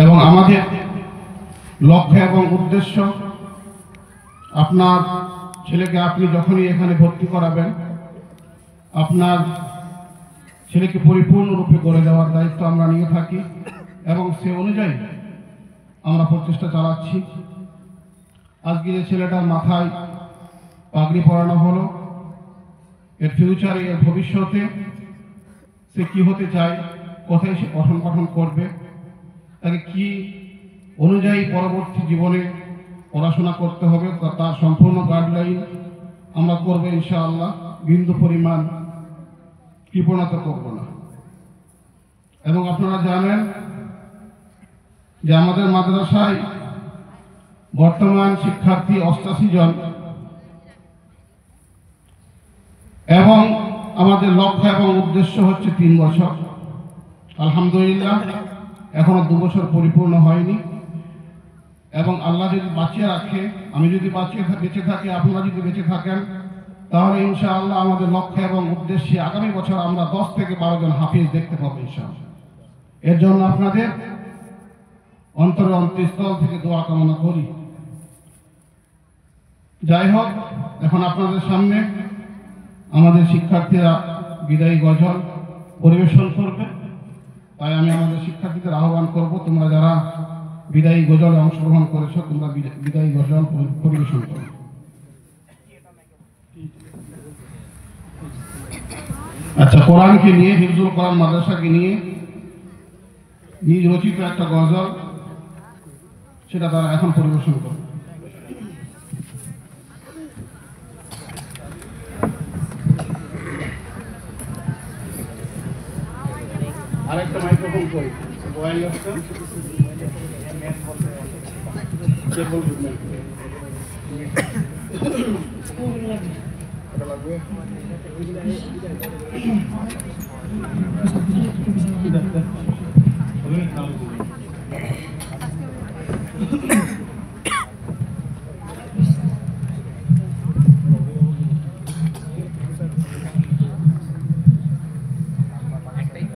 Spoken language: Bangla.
এবং আমাদের লক্ষ্য এবং উদ্দেশ্য আপনার ছেলেকে আপনি যখনই এখানে ভর্তি করাবেন আপনার ছেলেকে পরিপূর্ণরূপে গড়ে দেওয়ার দায়িত্ব আমরা নিয়ে থাকি এবং সে অনুযায়ী আমরা প্রচেষ্টা চালাচ্ছি। আজকে যে ছেলেটার মাথায় পাগড়ি পরানো হলো, এর ফিউচারে এর ভবিষ্যতে সে কি হতে চায়, কোথায় সে পঠন পাঠন করবে, তাকে কি অনুযায়ী পরবর্তী জীবনে পড়াশোনা করতে হবে তার সম্পূর্ণ গাইডলাইন আমরা করবো ইনশাআল্লাহ। বিন্দু পরিমাণ কৃপণতা করব না। এবং আপনারা জানেন যে আমাদের মাদ্রাসায় বর্তমান শিক্ষার্থী 88 জন এবং আমাদের লক্ষ্য এবং উদ্দেশ্য হচ্ছে 3 বছর। আলহামদুলিল্লাহ এখনো 2 বছর পরিপূর্ণ হয়নি এবং আল্লাহ যদি বাঁচিয়ে রাখে, আমি যদি বেঁচে থাকি, আপনারা যদি বেঁচে থাকেন, তাহলে ইনশাআল্লাহ আমাদের লক্ষ্য এবং উদ্দেশ্যে আগামী বছর আমরা 10 থেকে 12 জন হাফিজ দেখতে পাবো ইনশাআল্লাহ। এর জন্য আপনাদের অন্তঃস্থল থেকে দোয়া কামনা করি। যাই হোক, এখন আপনাদের সামনে আমাদের শিক্ষার্থীরা বিদায়ী গজল পরিবেশন করবে, তাই আমি আমাদের শিক্ষার্থীদের আহ্বান করব, তোমরা যারা বিদায়ী গজলে অংশগ্রহণ করেছো তোমরা বিদায়ী গজল পরিবেশন করো। আচ্ছা, কোরআনকে নিয়ে, হিফজুল কোরআন মাদ্রাসাকে নিয়ে নিজ রচিত একটা গজল, সেটা তারা এখন পরিবেশন করে। আরেকটা মাইক্রোফোন কই মোবাইল আছে কে বলবে এটা লাগবে কি দেখতে হবে